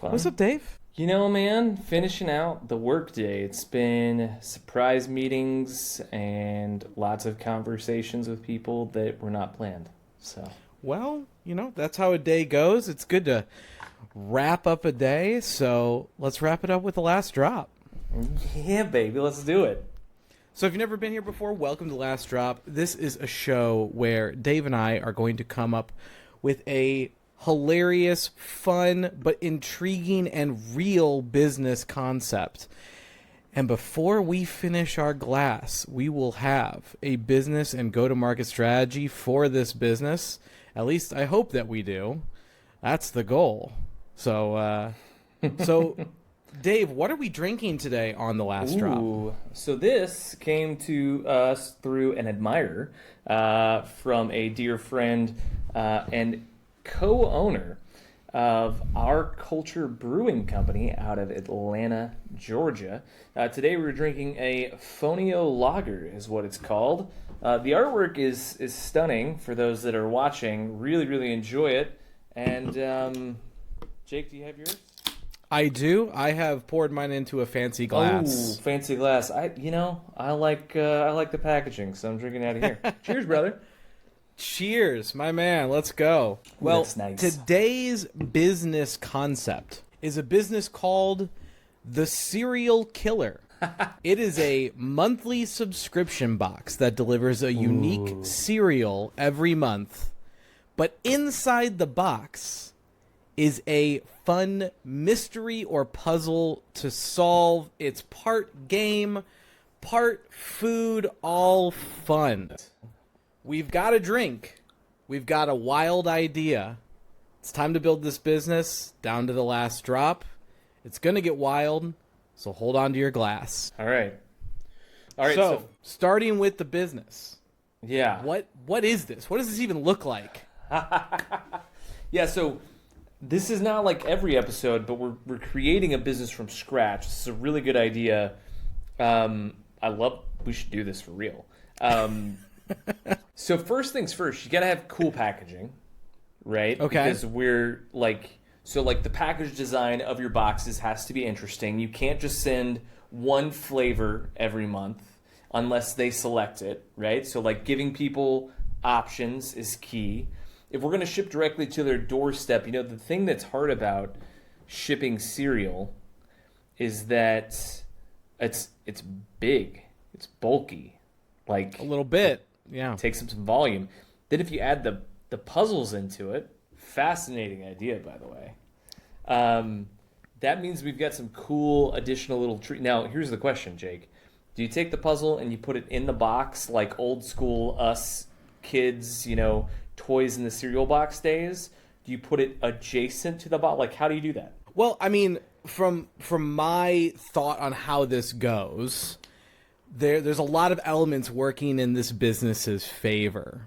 Fun. What's up, Dave? You know, man, finishing out the workday. It's been surprise meetings and lots of conversations with people that were not planned. So, Well, that's how a day goes. It's good to wrap up a day, so let's wrap it up with the last drop. yeah, baby, let's do it. So if you've never been here before, welcome to Last Drop. This is a show where Dave and I are going to come up with a hilarious, fun, but intriguing and real business concept. And before we finish our glass, we will have a business and go-to-market strategy for this business. At least I hope that we do. That's the goal. So, Dave, what are we drinking today on the last drop? So this came to us through an admirer from a dear friend and co-owner of Our Culture Brewing Company out of Atlanta, Georgia. Today we're drinking a Fonio Lager is what it's called. The artwork is stunning for those that are watching. Really, really enjoy it. And Jake, do you have yours? I do. I have poured mine into a fancy glass. Oh, fancy glass. I like the packaging, so I'm drinking out of here. Cheers, brother. Cheers, my man. Let's go. Well, that's nice. Today's business concept is a business called The Cereal Killer. It is a monthly subscription box that delivers a unique cereal every month. But inside the box is a fun mystery or puzzle to solve. It's part game, part food, all fun. We've got a drink. We've got a wild idea. It's time to build this business down to the last drop. It's going to get wild, so hold on to your glass. All right. So, starting with the business. Yeah. What is this? What does this even look like? Yeah, so this is not like every episode, but we're creating a business from scratch. This is a really good idea. We should do this for real. So first things first, you gotta have cool packaging, right? Okay. Because we're the package design of your boxes has to be interesting. You can't just send one flavor every month unless they select it, right? So like giving people options is key. If we're gonna ship directly to their doorstep, the thing that's hard about shipping cereal is that it's big, it's bulky, like A little bit. Yeah. takes up some volume. Then if you add the puzzles into it, fascinating idea, by the way. That means we've got some cool additional little treat. Now, here's the question, Jake. Do you take the puzzle and you put it in the box like old school us kids, toys in the cereal box days? Do you put it adjacent to the box? Like, how do you do that? Well, I mean, from my thought on how this goes, there's a lot of elements working in this business's favor.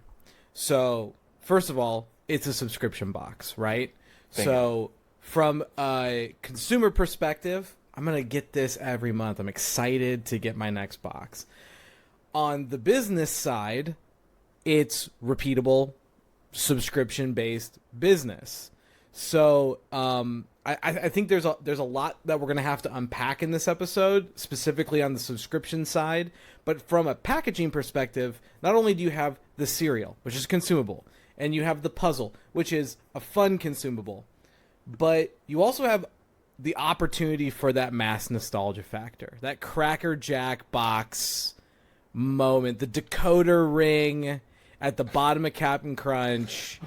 So, first of all, it's a subscription box, right? So, from a consumer perspective, I'm going to get this every month. I'm excited to get my next box. On the business side, it's repeatable, subscription-based business. So, I think there's a lot that we're going to have to unpack in this episode, specifically on the subscription side. But from a packaging perspective, not only do you have the cereal, which is consumable, and you have the puzzle, which is a fun consumable, but you also have the opportunity for that mass nostalgia factor, that Cracker Jack box moment, the decoder ring at the bottom of Captain Crunch.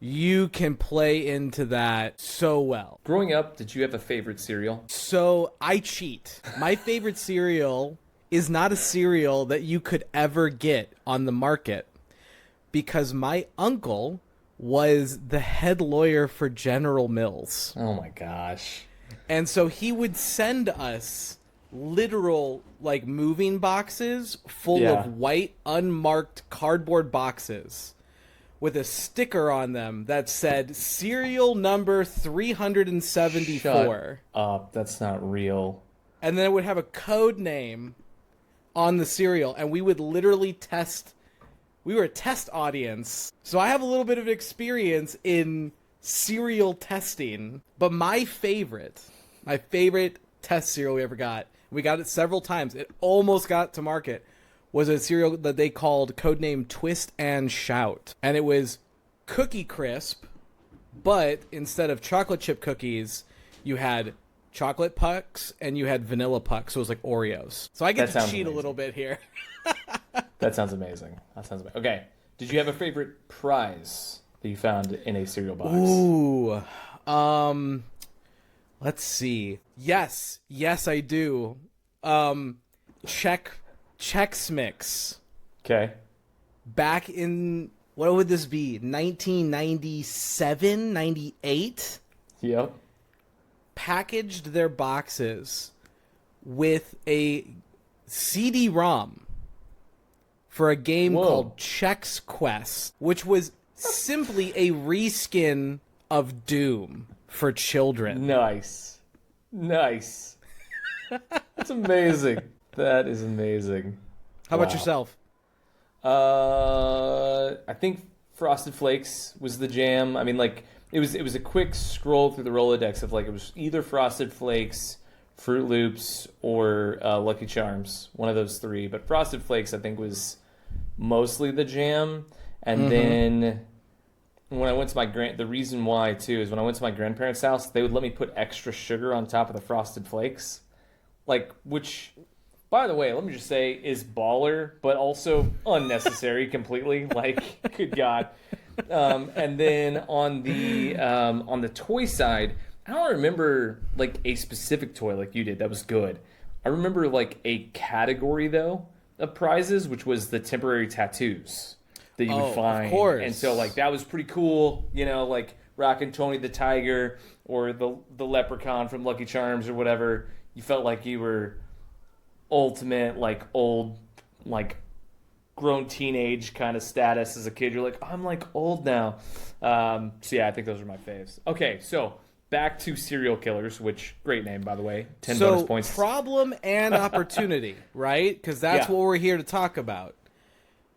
You can play into that so well. Growing up, did you have a favorite cereal? So I cheat. My favorite cereal is not a cereal that you could ever get on the market because my uncle was the head lawyer for General Mills. Oh my gosh. And so he would send us literal moving boxes full of white unmarked cardboard boxes with a sticker on them that said cereal number 374. Shut up. That's not real. And then it would have a code name on the cereal, and we would literally test. We were a test audience. So I have a little bit of experience in cereal testing, but my favorite test cereal we ever got, we got it several times, it almost got to market, was a cereal that they called codename Twist and Shout. And it was Cookie Crisp, but instead of chocolate chip cookies, you had chocolate pucks and you had vanilla pucks. So it was like Oreos. So I get to cheat a little bit here. That sounds amazing. Okay. Did you have a favorite prize that you found in a cereal box? Ooh. Let's see. Yes, I do. Chex Mix. Okay. Back in, what would this be? 1997, 98? Yep. Packaged their boxes with a CD-ROM for a game called Chex Quest, which was simply a reskin of Doom for children. Nice. That's amazing. That is amazing. How about yourself? I think Frosted Flakes was the jam. I mean, like, it was a quick scroll through the Rolodex of, like, it was either Frosted Flakes, Fruit Loops, or Lucky Charms. One of those three. But Frosted Flakes, I think, was mostly the jam. And then when I went to the reason why, too, is when I went to my grandparents' house, they would let me put extra sugar on top of the Frosted Flakes. Like, which, by the way, let me just say, is baller, but also unnecessary completely. Like, good God. And then on the toy side, I don't remember like a specific toy like you did that was good. I remember like a category though of prizes, which was the temporary tattoos that you would find. Of course. And so like that was pretty cool, you know, like rocking Tony the Tiger or the leprechaun from Lucky Charms or whatever. You felt like you were ultimate, like old, like grown teenage kind of status as a kid. You're like, I'm like old now. So yeah, I think those are my faves. Okay, so back to serial killers, which great name, by the way. 10 bonus points. Problem and opportunity, right? Because that's what we're here to talk about.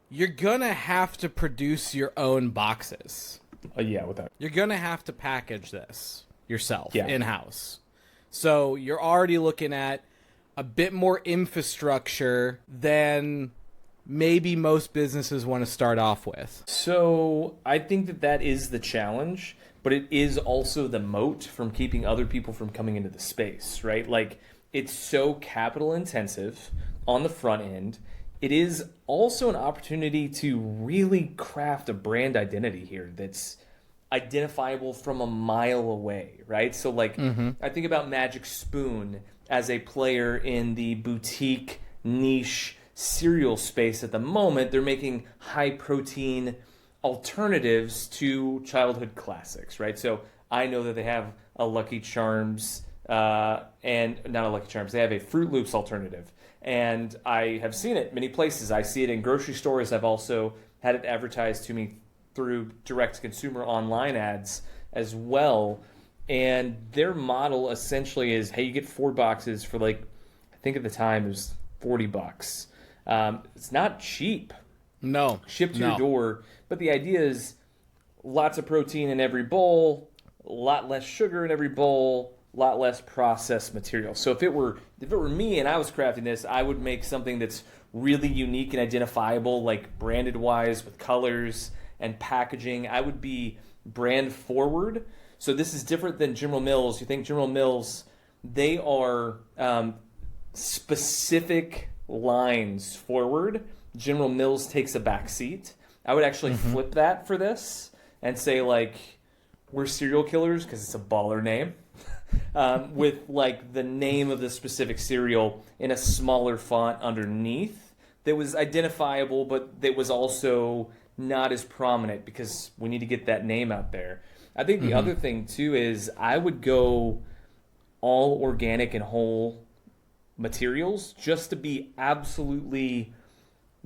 You're gonna have to produce your own boxes. Yeah, without. You're gonna have to package this yourself in-house. So you're already looking at a bit more infrastructure than maybe most businesses want to start off with. So I think that is the challenge, but it is also the moat from keeping other people from coming into the space, right? Like, it's so capital intensive on the front end. It is also an opportunity to really craft a brand identity here that's identifiable from a mile away, right? So like, I think about Magic Spoon as a player in the boutique niche cereal space at the moment. They're making high protein alternatives to childhood classics, right? So I know that they have a Lucky Charms and not a Lucky Charms. They have a Fruit Loops alternative, and I have seen it many places. I see it in grocery stores. I've also had it advertised to me through direct-to-consumer online ads as well. And their model essentially is, hey, you get 4 boxes for like, I think at the time it was $40. It's not cheap. No. Shipped to your door. But the idea is lots of protein in every bowl, a lot less sugar in every bowl, a lot less processed material. So if it were me and I was crafting this, I would make something that's really unique and identifiable, like branded wise with colors and packaging. I would be brand forward. So this is different than General Mills. You think General Mills, they are specific lines forward. General Mills takes a back seat. I would actually flip that for this and say, like, we're serial killers because it's a baller name. With like the name of the specific cereal in a smaller font underneath that was identifiable, but that was also not as prominent because we need to get that name out there. I think the other thing too is I would go all organic and whole materials just to be absolutely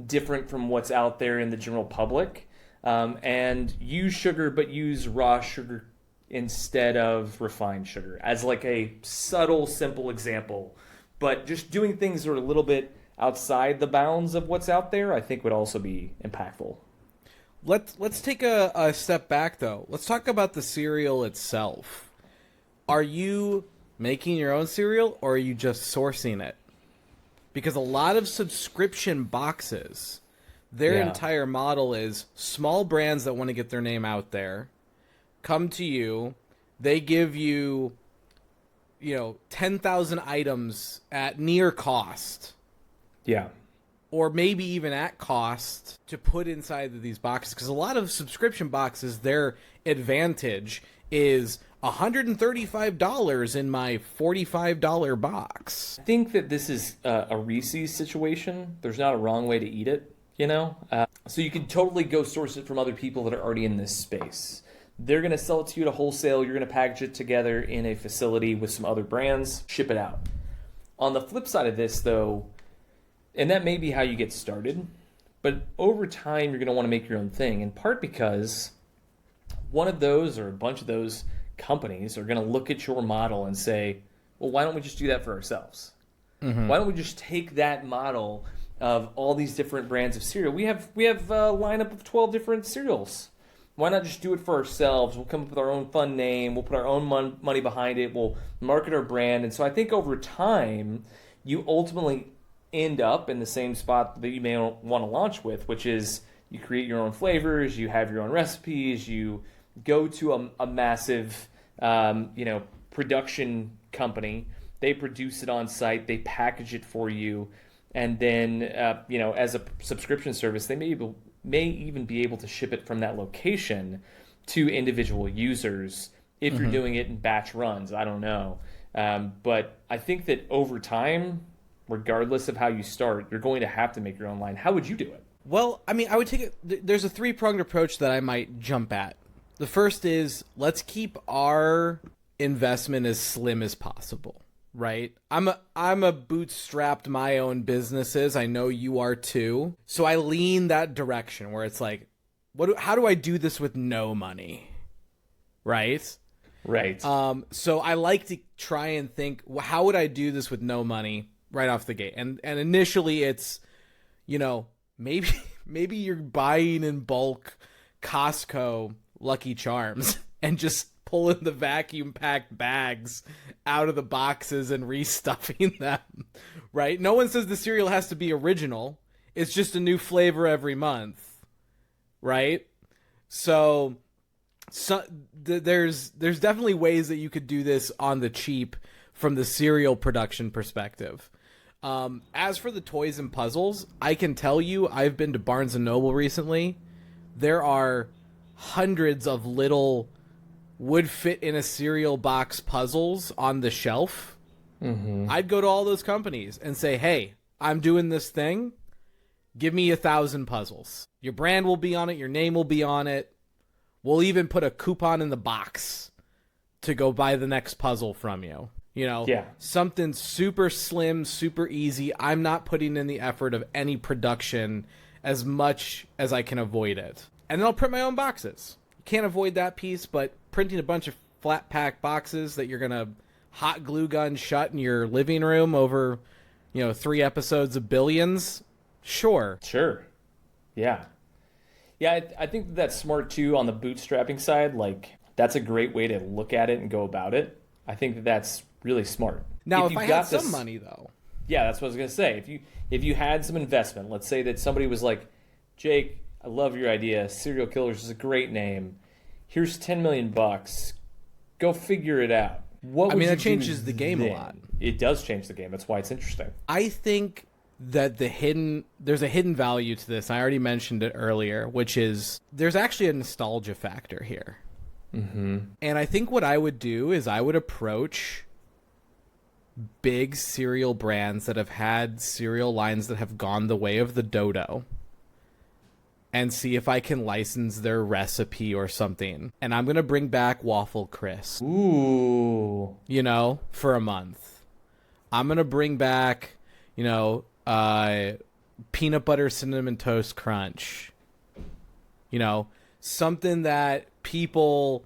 different from what's out there in the general public, and use sugar, but use raw sugar instead of refined sugar as like a subtle, simple example. But just doing things that are a little bit outside the bounds of what's out there, I think would also be impactful. Let's take a step back, though. Let's talk about the cereal itself. Are you making your own cereal, or are you just sourcing it? Because a lot of subscription boxes, their entire model is small brands that want to get their name out there come to you. They give you, 10,000 items at near cost. Yeah. Or maybe even at cost to put inside of these boxes. Because a lot of subscription boxes, their advantage is $135 in my $45 box. I think that this is a Reese's situation. There's not a wrong way to eat it, So you can totally go source it from other people that are already in this space. They're going to sell it to you at a wholesale. You're going to package it together in a facility with some other brands, ship it out. On the flip side of this, though, and that may be how you get started, but over time you're going to want to make your own thing, in part because one of those or a bunch of those companies are going to look at your model and say, well, why don't we just do that for ourselves? Mm-hmm. Why don't we just take that model of all these different brands of cereal? We have a lineup of 12 different cereals. Why not just do it for ourselves? We'll come up with our own fun name. We'll put our own money behind it. We'll market our brand. And so I think over time, you ultimately end up in the same spot that you may want to launch with, which is you create your own flavors, you have your own recipes, you go to a massive, production company. They produce it on site. They package it for you. And then, as a subscription service, they may even be able to ship it from that location to individual users if you're doing it in batch runs. I don't know. But I think that over time, regardless of how you start, you're going to have to make your own line. How would you do it? Well, I mean, I would take it. There's a three-pronged approach that I might jump at. The first is, let's keep our investment as slim as possible, right? I'm a bootstrapped my own businesses. I know you are too. So I lean that direction where it's like, how do I do this with no money? Right? Right. So I like to try and think, well, how would I do this with no money right off the gate? And initially it's, maybe you're buying in bulk Costco Lucky Charms and just pulling the vacuum packed bags out of the boxes and restuffing them, right? No one says the cereal has to be original. It's just a new flavor every month, right? So there's definitely ways that you could do this on the cheap from the cereal production perspective. As for the toys and puzzles, I can tell you, I've been to Barnes & Noble recently. There are hundreds of little would fit in a cereal box puzzles on the shelf. Mm-hmm. I'd go to all those companies and say, hey, I'm doing this thing. Give me 1,000 puzzles. Your brand will be on it. Your name will be on it. We'll even put a coupon in the box to go buy the next puzzle from you. Something super slim, super easy. I'm not putting in the effort of any production as much as I can avoid it. And then I'll print my own boxes. You can't avoid that piece, but printing a bunch of flat pack boxes that you're going to hot glue gun shut in your living room over, 3 episodes of Billions, sure. Yeah, I think that's smart too on the bootstrapping side. Like, that's a great way to look at it and go about it. I think that's really smart. Now, if I had some money, though. Yeah, that's what I was going to say. If you had some investment, let's say that somebody was like, Jake, I love your idea. Serial Killers is a great name. Here's $10 million. Go figure it out. That changes the game a lot. It does change the game. That's why it's interesting. I think that there's a hidden value to this. I already mentioned it earlier, which is there's actually a nostalgia factor here. Mm-hmm. And I think what I would do is I would approach big cereal brands that have had cereal lines that have gone the way of the dodo and see if I can license their recipe or something. And I'm going to bring back Waffle Crisp. Ooh. For a month. I'm going to bring back, peanut butter cinnamon toast crunch. Something that people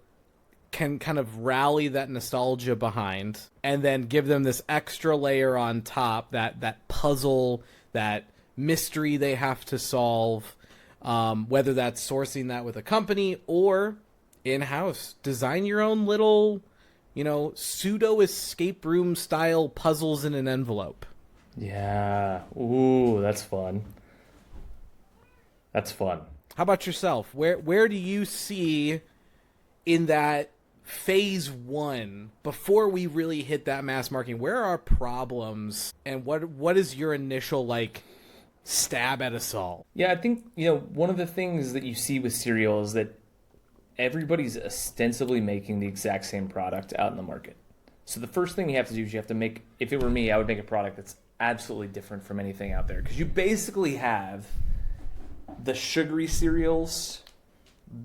can kind of rally that nostalgia behind and then give them this extra layer on top, that puzzle, that mystery they have to solve. Whether that's sourcing that with a company or in-house. Design your own little, pseudo escape room style puzzles in an envelope. Yeah. Ooh, that's fun. That's fun. How about yourself? Where do you see in that phase one, before we really hit that mass marketing, where are problems, and what is your initial stab at us all? Yeah, I think, one of the things that you see with cereal is that everybody's ostensibly making the exact same product out in the market. So the first thing you have to do is you have to make, if it were me, I would make a product that's absolutely different from anything out there. Because you basically have the sugary cereals,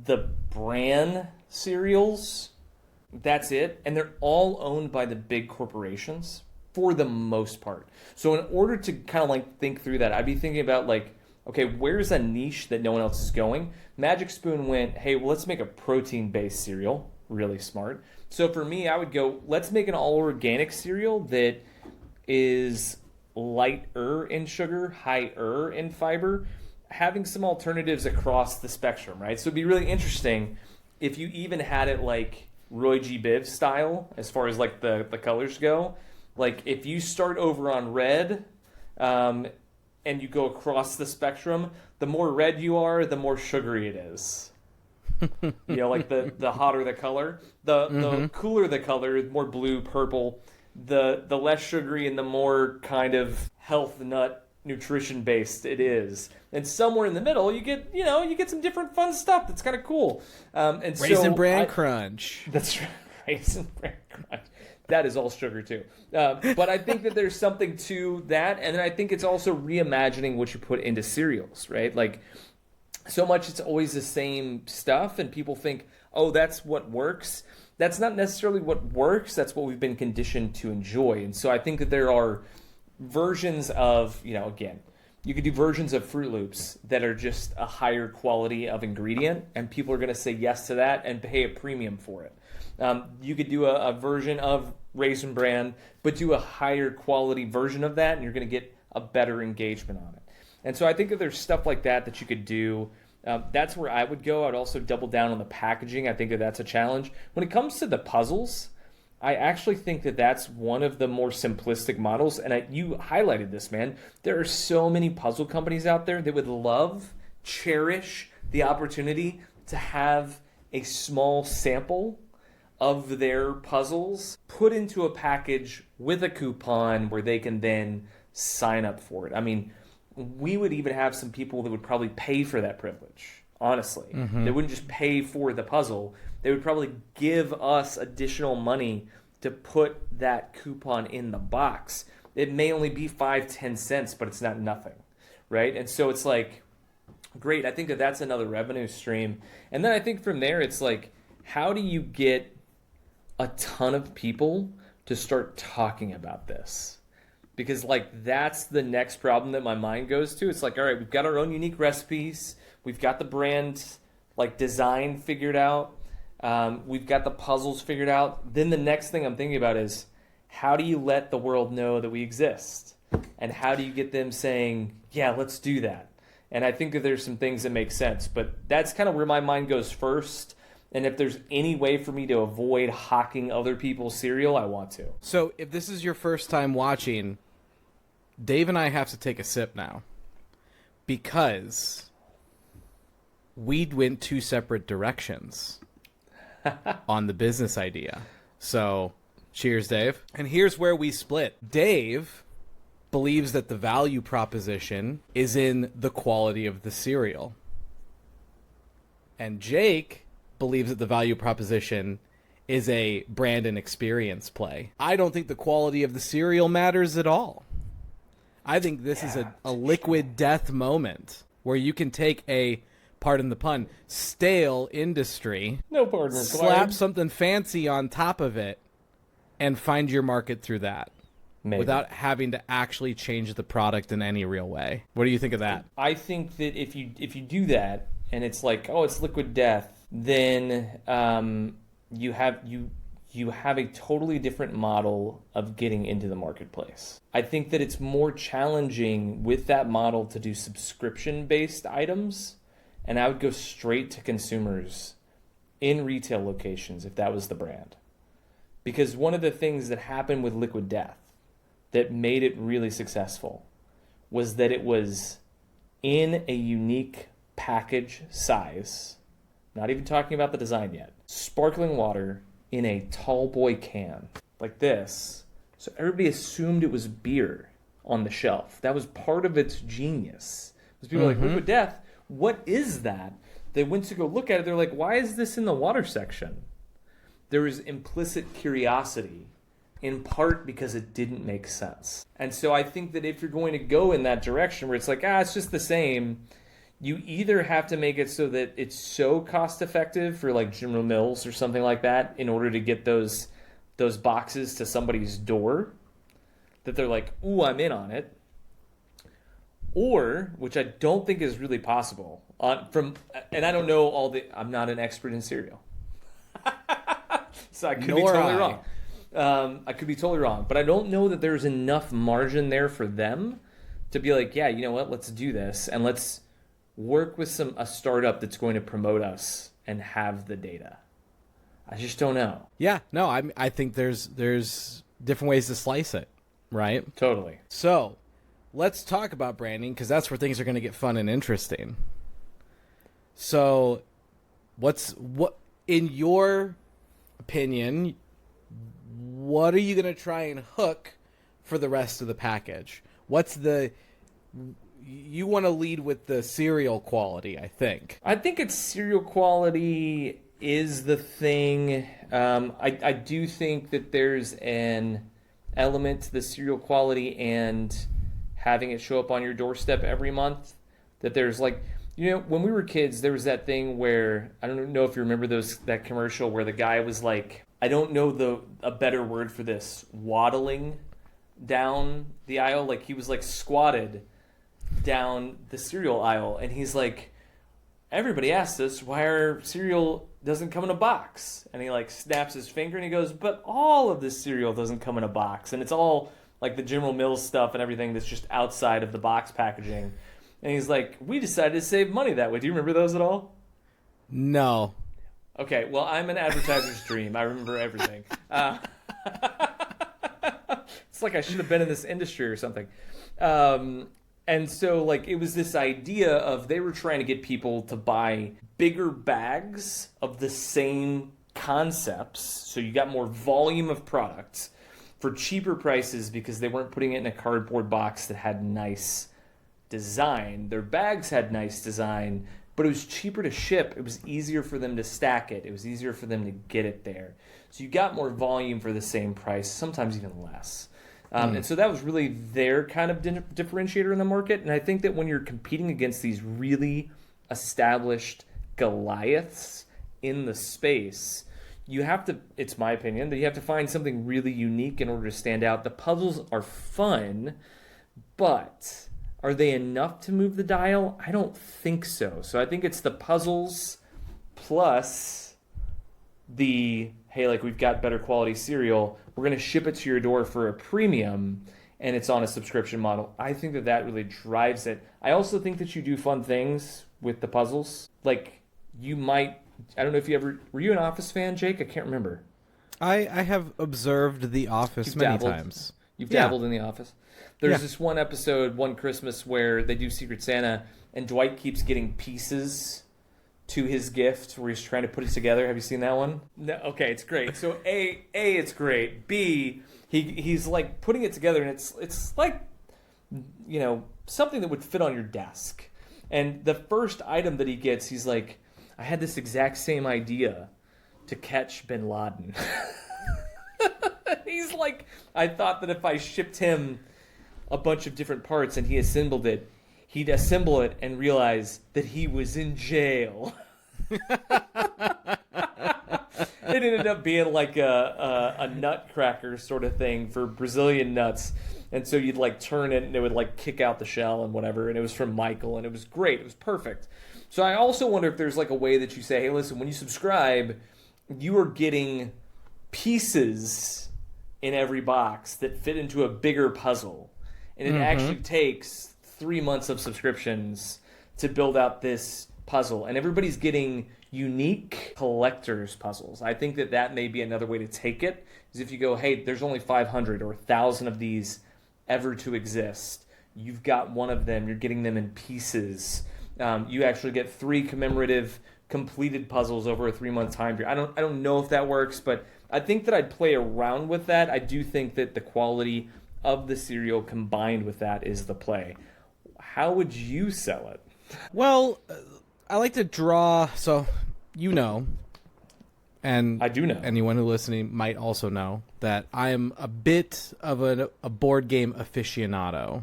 the bran cereals, that's it. And they're all owned by the big corporations for the most part. So in order to kind of think through that, I'd be thinking about okay, where's a niche that no one else is going? Magic Spoon went, hey, well, let's make a protein-based cereal. Really smart. So for me, I would go, let's make an all-organic cereal that is lighter in sugar, higher in fiber, having some alternatives across the spectrum, right? So it'd be really interesting if you even had it like Roy G. Biv style, as far as the colors go. If you start over on red, and you go across the spectrum, the more red you are, the more sugary it is. The hotter the color, the cooler the color, more blue, purple, the less sugary and the more kind of health nut nutrition based it is. And somewhere in the middle, you get some different fun stuff that's kind of cool. And Raisin Bran Crunch. That's right, Raisin Bran Crunch. That is all sugar too. But I think that there's something to that. And then I think it's also reimagining what you put into cereals, right? So much it's always the same stuff and people think, oh, that's what works. That's not necessarily what works. That's what we've been conditioned to enjoy. And so I think that there are versions of, again, you could do versions of Fruit Loops that are just a higher quality of ingredient and people are going to say yes to that and pay a premium for it. You could do a version of Raisin Bran, but do a higher quality version of that, and you're going to get a better engagement on it. And so I think that there's stuff like that you could do. That's where I would go. I'd also double down on the packaging. I think that that's a challenge. When it comes to the puzzles, I actually think that that's one of the more simplistic models. And you highlighted this, man. There are so many puzzle companies out there that would cherish the opportunity to have a small sample of their puzzles put into a package with a coupon where they can then sign up for it. I mean, we would even have some people that would probably pay for that privilege, honestly. They wouldn't just pay for the puzzle. They would probably give us additional money to put that coupon in the box. It may only be 5-10 cents, but it's not nothing, right? And so it's great. I think that that's another revenue stream. And then I think from there, it's how do you get a ton of people to start talking about this? Because that's the next problem that my mind goes to. It's all right, we've got our own unique recipes. We've got the brand design figured out. We've got the puzzles figured out. Then the next thing I'm thinking about is how do you let the world know that we exist? And how do you get them saying, yeah, let's do that? And I think that there's some things that make sense. But that's kind of where my mind goes first. And if there's any way for me to avoid hawking other people's cereal, I want to. So if this is your first time watching, Dave and I have to take a sip now because we went two separate directions on the business idea. So cheers, Dave. And here's where we split. Dave believes that the value proposition is in the quality of the cereal. And Jake believes that the value proposition is a brand and experience play. I don't think the quality of the cereal matters at all. I think this is a liquid death moment where you can take a, pardon the pun, stale industry, no pardon required, slap something fancy on top of it, and find your market through that. Maybe. Without having to actually change the product in any real way. What do you think of that? I think that if you do that and it's it's liquid death, then you have a totally different model of getting into the marketplace. I think that it's more challenging with that model to do subscription-based items and I would go straight to consumers in retail locations if that was the brand. Because one of the things that happened with Liquid Death that made it really successful was that it was in a unique package size, not even talking about the design yet, sparkling water in a tall boy can like this. So everybody assumed it was beer on the shelf. That was part of its genius. Was people were like, Liquid Death, what is that? They went to go look at it. They're like, why is this in the water section? There was implicit curiosity, in part because it didn't make sense. And so I think that if you're going to go in that direction where it's like, it's just the same, you either have to make it so that it's so cost effective for like General Mills or something like that in order to get those boxes to somebody's door that they're like, ooh, I'm in on it. Or, which I don't think is really possible, and I don't know I'm not an expert in cereal. So I could be totally wrong. I could be totally wrong, but I don't know that there's enough margin there for them to be like, yeah, you know what, let's do this and let's work with a startup that's going to promote us and have the data. I just don't know. Yeah, no, I think there's different ways to slice it, right? Totally. So let's talk about branding because that's where things are going to get fun and interesting. So, what in your opinion? What are you going to try and hook for the rest of the package? You want to lead with the cereal quality, I think. I think it's cereal quality is the thing. I do think that there's an element to the cereal quality and having it show up on your doorstep every month. That there's like, when we were kids, there was that thing where, I don't know if you remember that commercial where the guy was like, I don't know a better word for this, waddling down the aisle. Like he was like squatted down the cereal aisle. And he's like, everybody asks us why our cereal doesn't come in a box. And he like snaps his finger and he goes, but all of this cereal doesn't come in a box. And it's all like the General Mills stuff and everything that's just outside of the box packaging. And he's like, we decided to save money that way. Do you remember those at all? No. Okay, well, I'm an advertiser's dream. I remember everything. It's like I should have been in this industry or something. And so, like, it was this idea of they were trying to get people to buy bigger bags of the same concepts. So you got more volume of products for cheaper prices because they weren't putting it in a cardboard box that had nice design. Their bags had nice design, but it was cheaper to ship. It was easier for them to stack it. It was easier for them to get it there. So you got more volume for the same price, sometimes even less. And so that was really their kind of differentiator in the market. And I think that when you're competing against these really established Goliaths in the space, you have to, it's my opinion, that you have to find something really unique in order to stand out. The puzzles are fun, but are they enough to move the dial? I don't think so. So I think it's the puzzles plus the, hey, like we've got better quality cereal. We're going to ship it to your door for a premium, and it's on a subscription model. I think that really drives it. I also think that you do fun things with the puzzles. Like you might, I don't know if you ever, were you an Office fan, Jake? I can't remember. I have observed The Office many times. You've dabbled in The Office. There's this one episode, one Christmas, where they do Secret Santa, and Dwight keeps getting pieces to his gift where he's trying to put it together. Have you seen that one? No. Okay, it's great. So A, it's great. B, he's like putting it together, and it's like, something that would fit on your desk. And the first item that he gets, he's like, I had this exact same idea to catch bin Laden. He's like, I thought that if I shipped him a bunch of different parts and he assembled it, he'd assemble it and realize that he was in jail. It ended up being like a nutcracker sort of thing for Brazilian nuts. And so you'd like turn it and it would like kick out the shell and whatever. And it was from Michael and it was great. It was perfect. So I also wonder if there's like a way that you say, hey, listen, when you subscribe, you are getting pieces in every box that fit into a bigger puzzle. And it actually takes 3 months of subscriptions to build out this puzzle, and everybody's getting unique collector's puzzles. I think that may be another way to take it, is if you go, hey, there's only 500 or 1,000 of these ever to exist. You've got one of them, you're getting them in pieces. You actually get 3 commemorative completed puzzles over a 3-month time period. I don't know if that works, but I think that I'd play around with that. I do think that the quality of the cereal combined with that is the play. How would you sell it? Well, I like to draw, so and I do know. Anyone who listening might also know that I am a bit of a board game aficionado.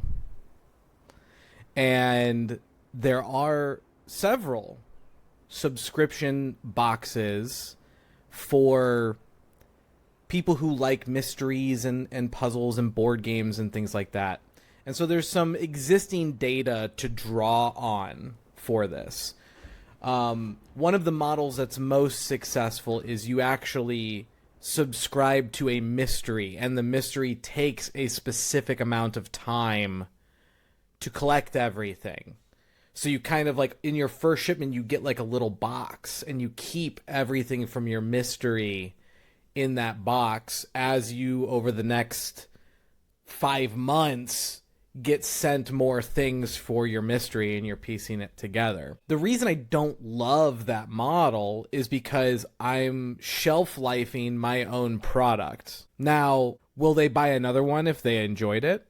And there are several subscription boxes for people who like mysteries and puzzles and board games and things like that. And so there's some existing data to draw on for this. One of the models that's most successful is you actually subscribe to a mystery, and the mystery takes a specific amount of time to collect everything. So you kind of like in your first shipment, you get like a little box, and you keep everything from your mystery in that box as you, over the next 5 months, get sent more things for your mystery and you're piecing it together. The reason I don't love that model is because I'm shelf-lifing my own product. Now, will they buy another one if they enjoyed it?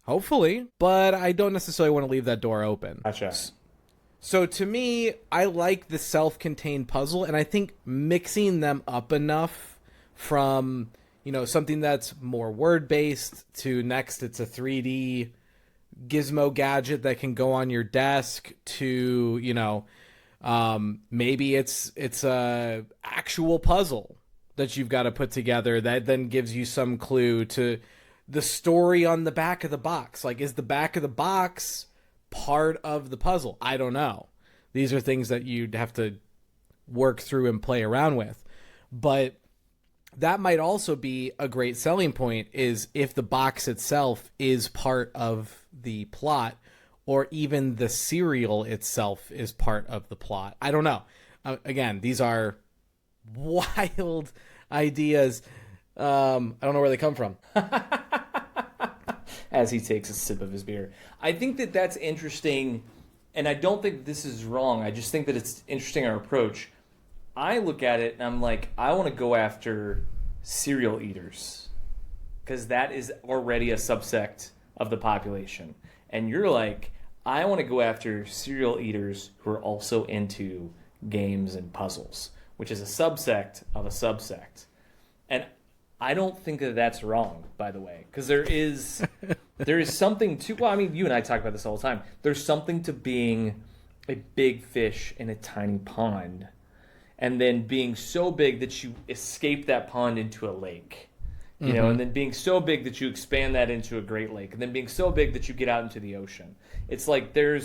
Hopefully, but I don't necessarily want to leave that door open. Gotcha. So to me, I like the self-contained puzzle, and I think mixing them up enough from, something that's more word-based to next it's a 3D gizmo gadget that can go on your desk to, maybe it's a actual puzzle that you've got to put together that then gives you some clue to the story on the back of the box. Like, is the back of the box part of the puzzle? I don't know. These are things that you'd have to work through and play around with. But that might also be a great selling point, is if the box itself is part of the plot, or even the cereal itself is part of the plot. I don't know. Again, these are wild ideas. I don't know where they come from. As he takes a sip of his beer. I think that that's interesting, and I don't think this is wrong. I just think that it's interesting, our approach. I look at it and I'm like, I want to go after cereal eaters, because that is already a subsect of the population. And you're like, I want to go after cereal eaters who are also into games and puzzles, which is a subsect of a subsect. And I don't think that that's wrong, by the way, because there is something to, well, I mean, you and I talk about this all the time. There's something to being a big fish in a tiny pond, and then being so big that you escape that pond into a lake, and then being so big that you expand that into a Great Lake, and then being so big that you get out into the ocean. It's like there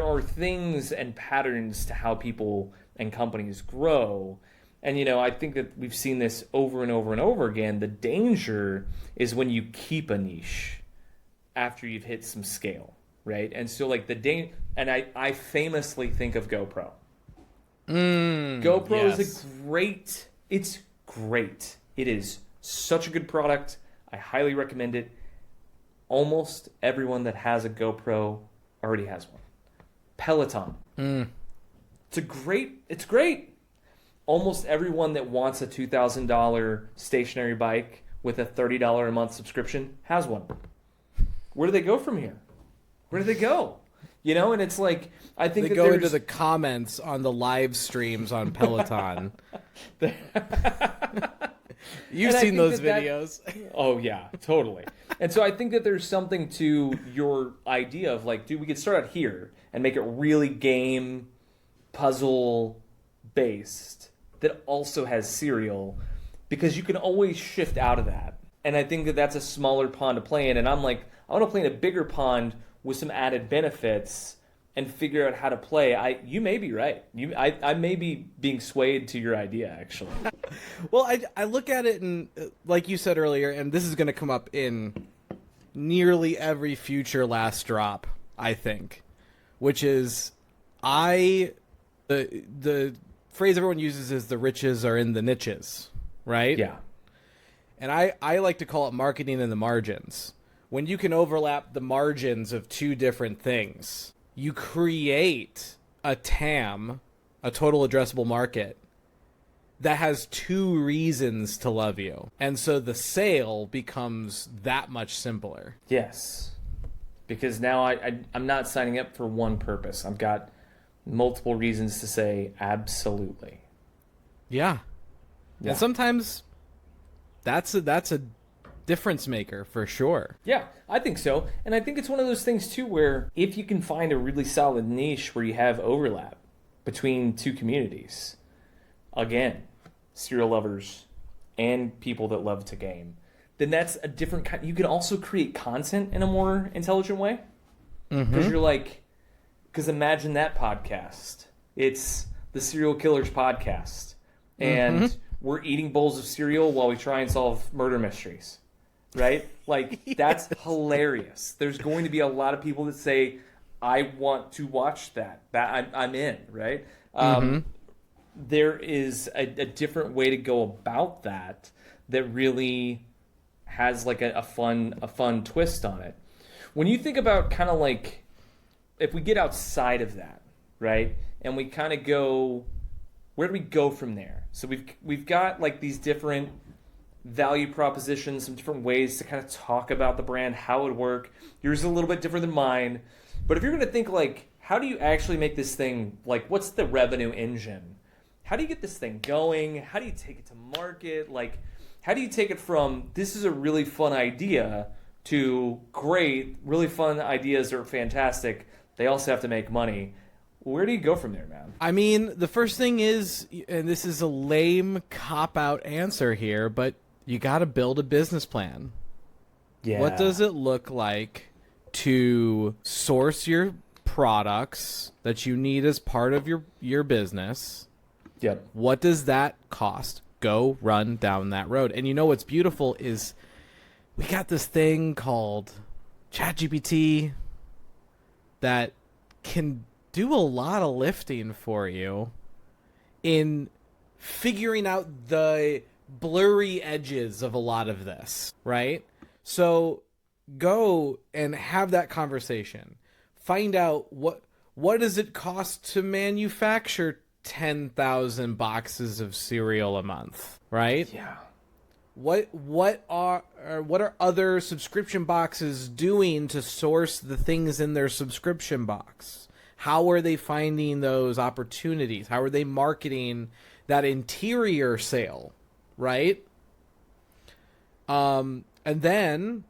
are things and patterns to how people and companies grow. And, I think that we've seen this over and over and over again. The danger is when you keep a niche after you've hit some scale, right? And so, like, and I famously think of GoPro. GoPro is it's great. It is such a good product. I highly recommend it. Almost everyone that has a GoPro already has one. Peloton. It's great. Almost everyone that wants a $2,000 stationary bike with a $30 a month subscription has one. Where do they go from here? Where do they go? And it's like, I think they go into the comments on the live streams on Peloton. You've seen those videos. Oh, yeah, totally. And so I think that there's something to your idea of like, dude, we could start out here and make it really game, puzzle based that also has cereal, because you can always shift out of that. And I think that that's a smaller pond to play in. And I'm like, I want to play in a bigger pond with some added benefits and figure out how to play. You may be right. I may be being swayed to your idea, actually. Well, I look at it, and like you said earlier, and this is going to come up in nearly every future last drop, I think, which is The phrase everyone uses is the riches are in the niches, right? Yeah. And I like to call it marketing in the margins. When you can overlap the margins of two different things, you create a TAM, a total addressable market, that has two reasons to love you. And so the sale becomes that much simpler. Yes. Because now I'm not signing up for one purpose. I've got multiple reasons to say absolutely. Yeah. Yeah. And sometimes that's a difference maker for sure. Yeah, I think so. And I think it's one of those things too where if you can find a really solid niche where you have overlap between two communities, again, cereal lovers and people that love to game, then that's a different kind. You can also create content in a more intelligent way. Because you're like, because imagine that podcast. It's the Serial Killers podcast. And we're eating bowls of cereal while we try and solve murder mysteries. Right? Like, that's hilarious. There's going to be a lot of people that say, I want to watch that. I'm in, right? There is a different way to go about that really has like a fun twist on it. When you think about kind of like, if we get outside of that, right, and we kind of go, where do we go from there? So we've got like these different value propositions, some different ways to kind of talk about the brand, how it would work. Yours is a little bit different than mine, but if you're going to think like, how do you actually make this thing, like, what's the revenue engine? How do you get this thing going? How do you take it to market? Like, how do you take it from, this is a really fun idea, to great, really fun ideas are fantastic. They also have to make money. Where do you go from there, man? I mean, the first thing is, and this is a lame cop-out answer here, but you got to build a business plan. Yeah. What does it look like to source your products that you need as part of your business? Yep. What does that cost? Go run down that road. And you know what's beautiful is we got this thing called ChatGPT that can do a lot of lifting for you in figuring out the blurry edges of a lot of this, right? So go and have that conversation. Find out what does it cost to manufacture 10,000 boxes of cereal a month, right? Yeah. What are other subscription boxes doing to source the things in their subscription box? How are they finding those opportunities? How are they marketing that interior sale, right? And then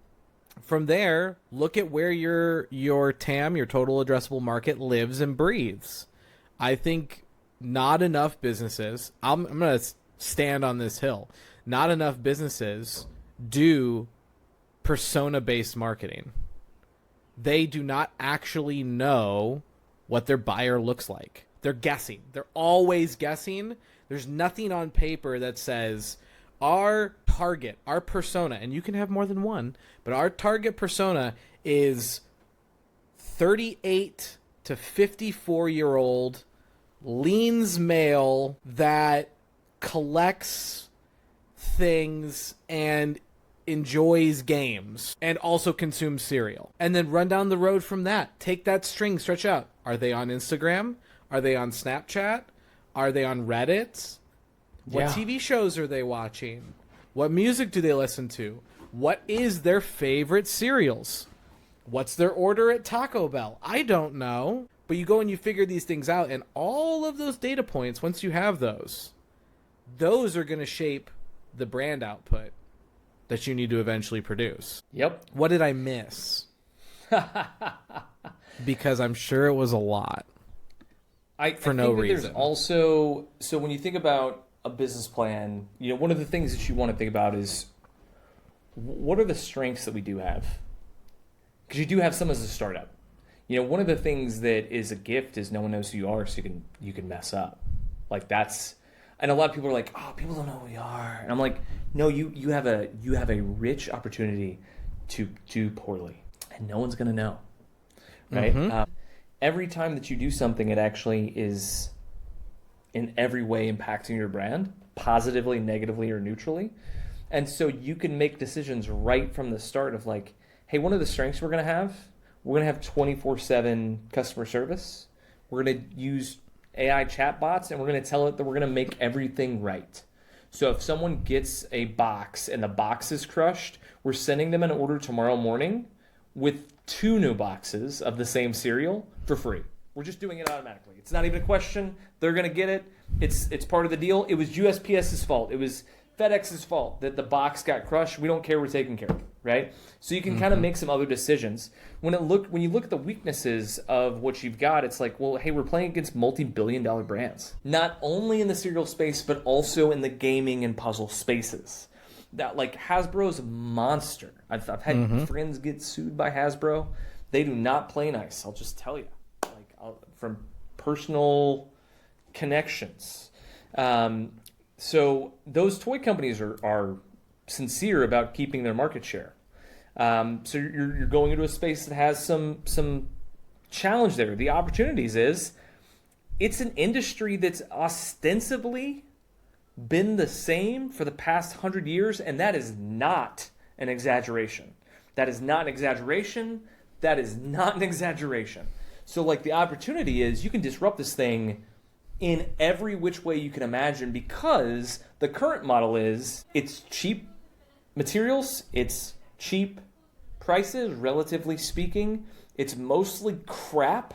from there, look at where your TAM, your total addressable market, lives and breathes. I think not enough businesses, I'm going to stand on this hill, not enough businesses do persona-based marketing. They do not actually know what their buyer looks like. They're guessing. They're always guessing. There's nothing on paper that says our target, our persona, and you can have more than one, but our target persona is 38 to 54-year-old leans male that collects things and enjoys games and also consumes cereal. And then run down the road from that. Take that string, stretch out. Are they on Instagram? Are they on Snapchat? Are they on Reddit? What TV shows are they watching? What music do they listen to? What is their favorite cereals? What's their order at Taco Bell? I don't know. But you go and you figure these things out, and all of those data points, once you have those are going to shape the brand output that you need to eventually produce. Yep. What did I miss? Because I'm sure it was a lot. For no reason. There's also, so when you think about a business plan, one of the things that you want to think about is what are the strengths that we do have? Because you do have some as a startup. One of the things that is a gift is no one knows who you are, so you can mess up. Like that's, and a lot of people are like, oh, people don't know who we are. And I'm like, no, you have a rich opportunity to do poorly, and no one's gonna know, right? every time that you do something, it actually is in every way impacting your brand, positively, negatively, or neutrally. And so you can make decisions right from the start of like, hey, one of the strengths we're going to have 24/7 customer service. We're going to use AI chatbots, and we're going to tell it that we're going to make everything right. So if someone gets a box and the box is crushed, we're sending them an order tomorrow morning with 2 new boxes of the same cereal for free. We're just doing it automatically. It's not even a question. They're going to get it. It's part of the deal. It was USPS's fault. It was FedEx's fault that the box got crushed. We don't care. We're taking care of it, right? So you can kind of make some other decisions. When you look at the weaknesses of what you've got, it's like, well, hey, we're playing against multi-billion-dollar brands, not only in the cereal space, but also in the gaming and puzzle spaces. That like Hasbro's a monster. I've had friends get sued by Hasbro. They do not play nice. I'll just tell you, from personal connections. So those toy companies are sincere about keeping their market share. So you're going into a space that has some challenge there. The opportunities is it's an industry that's ostensibly been the same for the past 100 years, and that is not an exaggeration. That is not an exaggeration. That is not an exaggeration. So like the opportunity is you can disrupt this thing in every which way you can imagine, because the current model is it's cheap materials, it's cheap prices, relatively speaking. It's mostly crap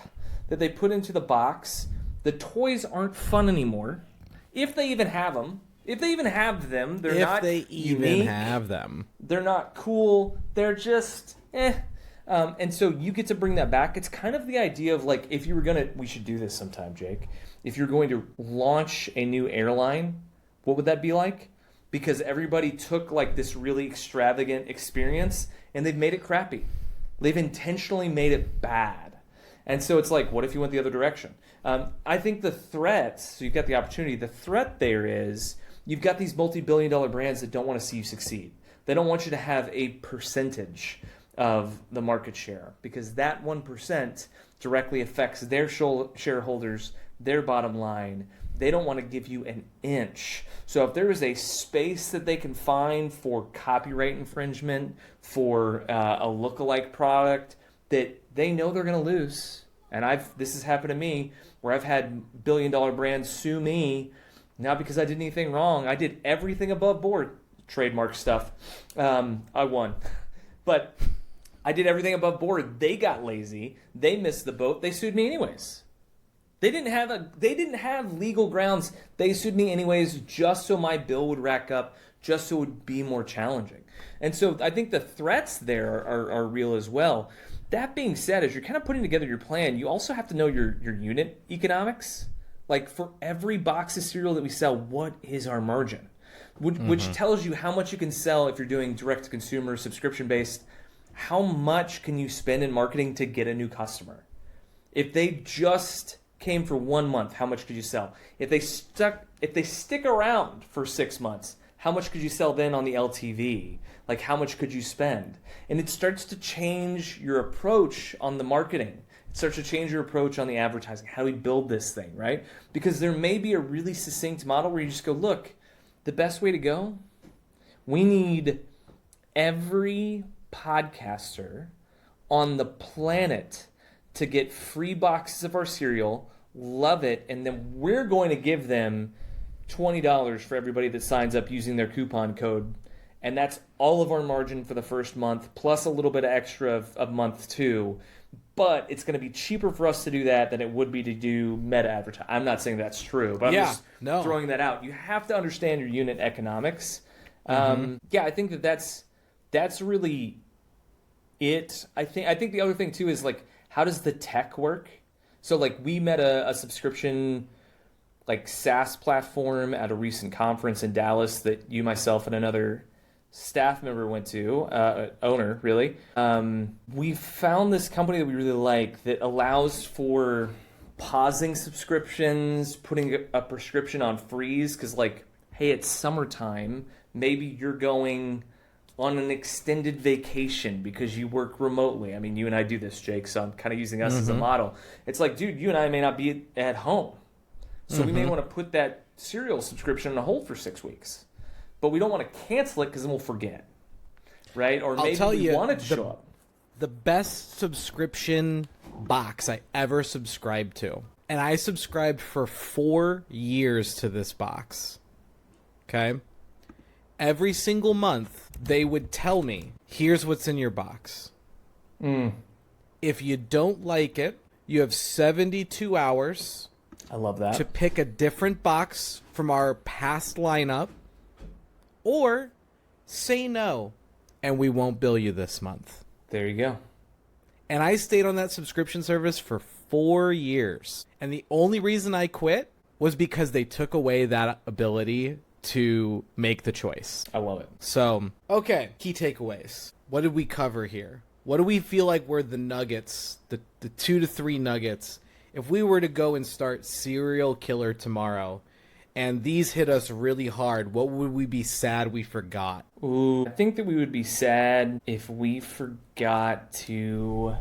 that they put into the box. The toys aren't fun anymore. If they even have them. If they even have them, they're not unique. If they even have them. They're not cool. They're just, and so you get to bring that back. It's kind of the idea of like, if you were going to, we should do this sometime, Jake. If you're going to launch a new airline, what would that be like? Because everybody took like this really extravagant experience and they've made it crappy. They've intentionally made it bad. And so it's like, what if you went the other direction? I think the threat, so you've got the opportunity, the threat there is you've got these multi-billion-dollar brands that don't want to see you succeed. They don't want you to have a percentage of the market share, because that 1% directly affects their shareholders, their bottom line. They don't want to give you an inch. So if there is a space that they can find for copyright infringement, for a lookalike product that they know they're going to lose, and this has happened to me, where I've had billion-dollar brands sue me, not because I did anything wrong. I did everything above board, trademark stuff. I won. But I did everything above board. They got lazy. They missed the boat. They sued me anyways. They didn't have legal grounds. They sued me anyways, just so my bill would rack up, just so it would be more challenging. And so I think the threats there are real as well. That being said, as you're kind of putting together your plan, you also have to know your unit economics. Like for every box of cereal that we sell, what is our margin? Which tells you how much you can sell if you're doing direct-to-consumer, subscription-based. How much can you spend in marketing to get a new customer? If they just came for 1 month, how much could you sell? If they stick around for 6 months, how much could you sell then on the LTV? Like how much could you spend? And it starts to change your approach on the marketing. It starts to change your approach on the advertising. How do we build this thing, right? Because there may be a really succinct model where you just go, look, the best way to go, we need every podcaster on the planet to get free boxes of our cereal, love it, and then we're going to give them $20 for everybody that signs up using their coupon code. And that's all of our margin for the first month, plus a little bit of extra of month 2. But it's going to be cheaper for us to do that than it would be to do meta advertising. I'm not saying that's true, but I'm just throwing that out. You have to understand your unit economics. I think that's really it. I think the other thing too is like, how does the tech work? So like we met a subscription like SaaS platform at a recent conference in Dallas that you, myself, and another staff member went to, owner really. We found this company that we really like that allows for pausing subscriptions, putting a prescription on freeze, because like, hey, it's summertime. Maybe you're going on an extended vacation because you work remotely. I mean, you and I do this, Jake, so I'm kind of using us as a model. It's like, dude, you and I may not be at home. So we may want to put that cereal subscription on hold for 6 weeks. But we don't want to cancel it because then we'll forget. Right? Or maybe we want it to show up. The best subscription box I ever subscribed to. And I subscribed for 4 years to this box. Okay? Every single month, they would tell me, here's what's in your box. If you don't like it, you have 72 hours... I love that. To pick a different box from our past lineup, or say no, and we won't bill you this month. There you go. And I stayed on that subscription service for 4 years. And the only reason I quit was because they took away that ability to make the choice. I love it. So, okay, key takeaways. What did we cover here? What do we feel like were the nuggets, the 2 to 3 nuggets? If we were to go and start Serial Killer tomorrow, and these hit us really hard, what would we be sad we forgot? Ooh, I think that we would be sad if we forgot to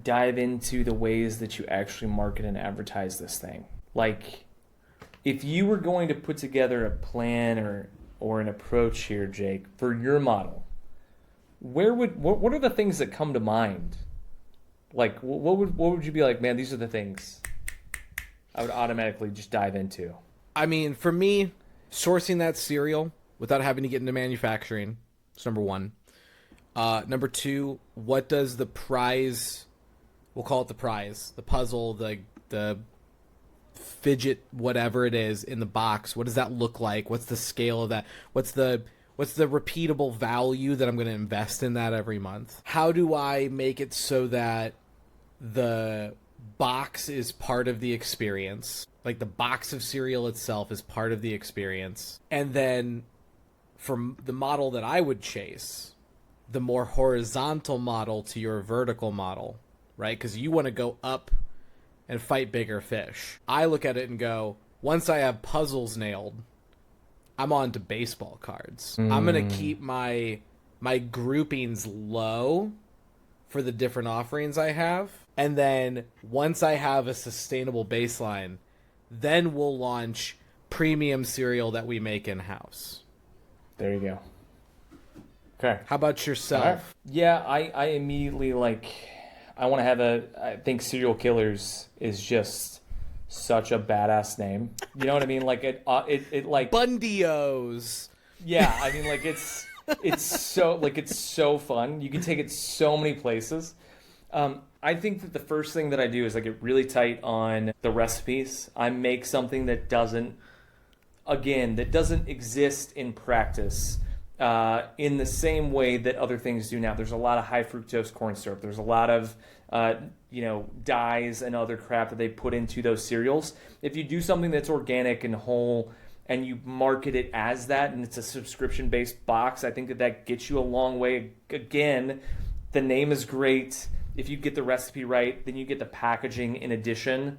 dive into the ways that you actually market and advertise this thing. Like, if you were going to put together a plan or an approach here, Jake, for your model, what are the things that come to mind? Like, what would you be like, man, these are the things I would automatically just dive into? I mean, for me, sourcing that cereal without having to get into manufacturing is number one. Number two, what does the prize, we'll call it the prize, the puzzle, the fidget, whatever it is in the box, what does that look like? What's the scale of that? What's the repeatable value that I'm going to invest in that every month? How do I make it so that the box is part of the experience? Like, the box of cereal itself is part of the experience. And then from the model that I would chase, the more horizontal model to your vertical model, right? Because you want to go up and fight bigger fish. I look at it and go, once I have puzzles nailed, I'm on to baseball cards. I'm going to keep my groupings low for the different offerings I have. And then once I have a sustainable baseline, then we'll launch premium cereal that we make in-house. There you go. Okay. How about yourself? Right. Yeah, I immediately, I want to have I think Serial Killers is just such a badass name. You know what I mean? Like, it Bundios. Yeah, I mean, it's so fun. You can take it so many places. I think that the first thing that I do is I get really tight on the recipes. I make something that doesn't exist in practice in the same way that other things do now. There's a lot of high fructose corn syrup. There's a lot of dyes and other crap that they put into those cereals. If you do something that's organic and whole and you market it as that, and it's a subscription-based box, I think that gets you a long way. Again, the name is great. If you get the recipe right, then you get the packaging in addition.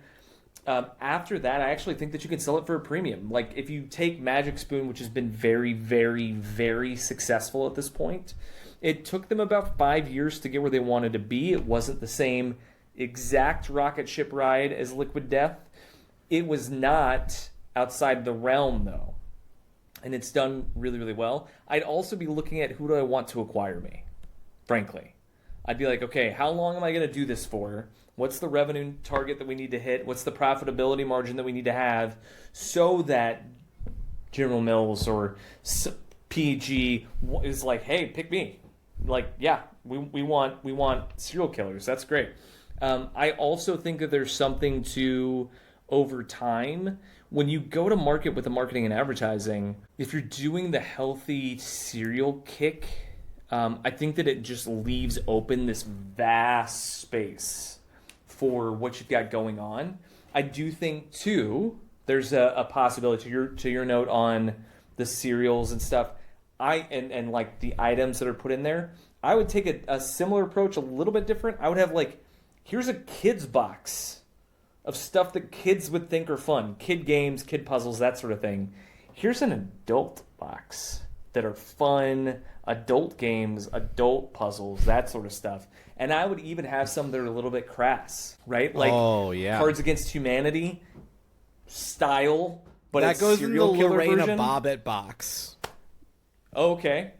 After that, I actually think that you can sell it for a premium. Like, if you take Magic Spoon, which has been very, very, very successful at this point, it took them about 5 years to get where they wanted to be. It wasn't the same exact rocket ship ride as Liquid Death. It was not outside the realm, though. And it's done really, really well. I'd also be looking at who do I want to acquire me, frankly. I'd be like, okay, how long am I going to do this for? What's the revenue target that we need to hit? What's the profitability margin that we need to have so that General Mills or PG is like, hey, pick me. Like, yeah, we want Serial Killers. That's great. I also think that there's something to, over time, when you go to market with the marketing and advertising, if you're doing the healthy cereal kick, I think that it just leaves open this vast space for what you've got going on. I do think, too, there's a possibility to your note on the cereals and stuff. And like the items that are put in there, I would take a similar approach, a little bit different. I would have here's a kid's box of stuff that kids would think are fun. Kid games, kid puzzles, that sort of thing. Here's an adult box that are fun, adult games, adult puzzles, that sort of stuff. And I would even have some that are a little bit crass, right? Like Cards Against Humanity style, but that it's goes in the serial killer Lorena version. Bobbitt box. Okay.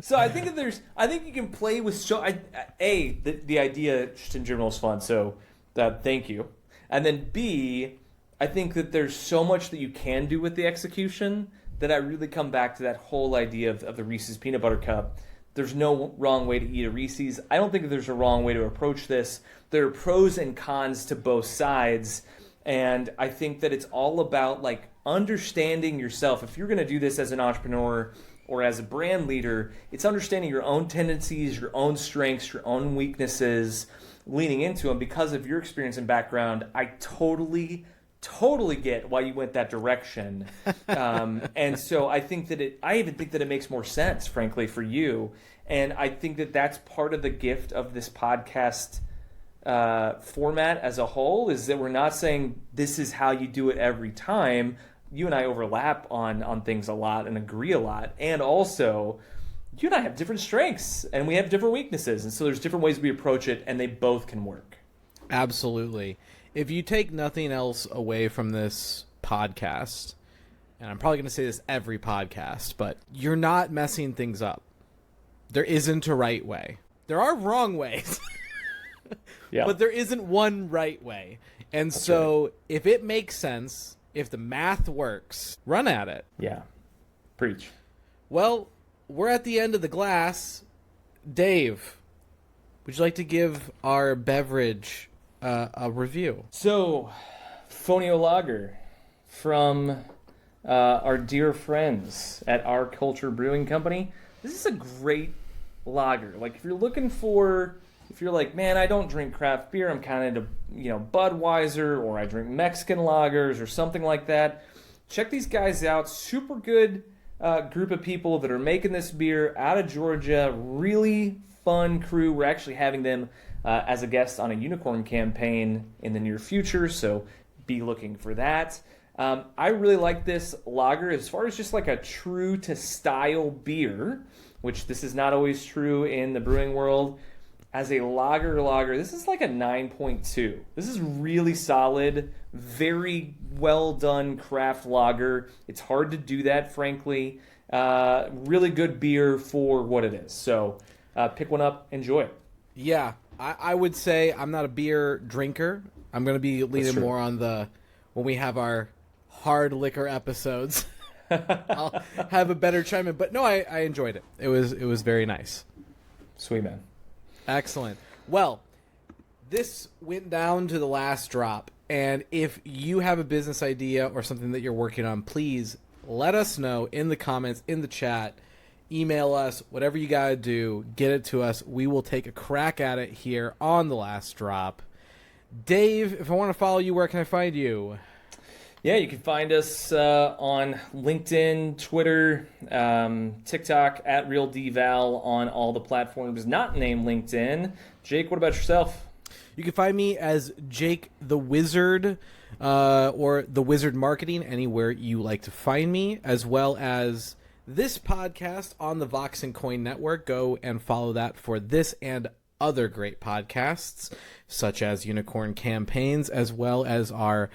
So I think you can play with the idea just in general is fun. So thank you. And then B, I think that there's so much that you can do with the execution that I really come back to that whole idea of the Reese's Peanut Butter Cup. There's no wrong way to eat a Reese's. I don't think that there's a wrong way to approach this. There are pros and cons to both sides. And I think that it's all about like understanding yourself. If you're going to do this as an entrepreneur or as a brand leader, it's understanding your own tendencies, your own strengths, your own weaknesses, leaning into them. Because of your experience and background, I totally get why you went that direction. And so I even think that it makes more sense, frankly, for you. And I think that that's part of the gift of this podcast format as a whole, is that we're not saying this is how you do it every time. You and I overlap on things a lot and agree a lot. And also, you and I have different strengths and we have different weaknesses. And so there's different ways we approach it, and they both can work. Absolutely. If you take nothing else away from this podcast, and I'm probably going to say this every podcast, but you're not messing things up. There isn't a right way. There are wrong ways. Yeah. But there isn't one right way. And That's so right. If it makes sense, if the math works, run at it. Yeah. Preach. Well, we're at the end of the glass. Dave, would you like to give our beverage a review? So, Fonio Lager from our dear friends at Our Culture Brewing Company. This is a great lager. Like, if you're like, man, I don't drink craft beer, I'm kind of into, Budweiser, or I drink Mexican lagers or something like that, check these guys out. Super good group of people that are making this beer out of Georgia. Really fun crew. We're actually having them as a guest on a unicorn campaign in the near future, so be looking for that. I really like this lager as far as just like a true to style beer, which this is not always true in the brewing world. As a lager, this is like a 9.2. This is really solid, very well done craft lager. It's hard to do that, frankly. Really good beer for what it is. So pick one up, enjoy it. Yeah, I would say I'm not a beer drinker. I'm going to be leaning more on when we have our hard liquor episodes. I'll have a better chime in. But no, I enjoyed it. It was very nice. Sweet, man. Excellent. Well, this went down to the last drop, and if you have a business idea or something that you're working on, please let us know in the comments, in the chat, email us, whatever you gotta do, get it to us. We will take a crack at it here on the last drop. Dave, if I want to follow you, where can I find you? Yeah, you can find us on LinkedIn, Twitter, TikTok, at RealDval on all the platforms not named LinkedIn. Jake, what about yourself? You can find me as Jake the Wizard or The Wizard Marketing, anywhere you like to find me, as well as this podcast on the Vox and Coin Network. Go and follow that for this and other great podcasts, such as Unicorn Campaigns, as well as our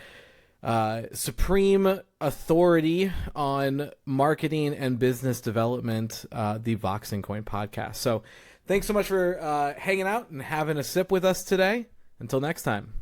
supreme authority on marketing and business development, the Vox and Coin podcast. So thanks so much for hanging out and having a sip with us today. Until next time.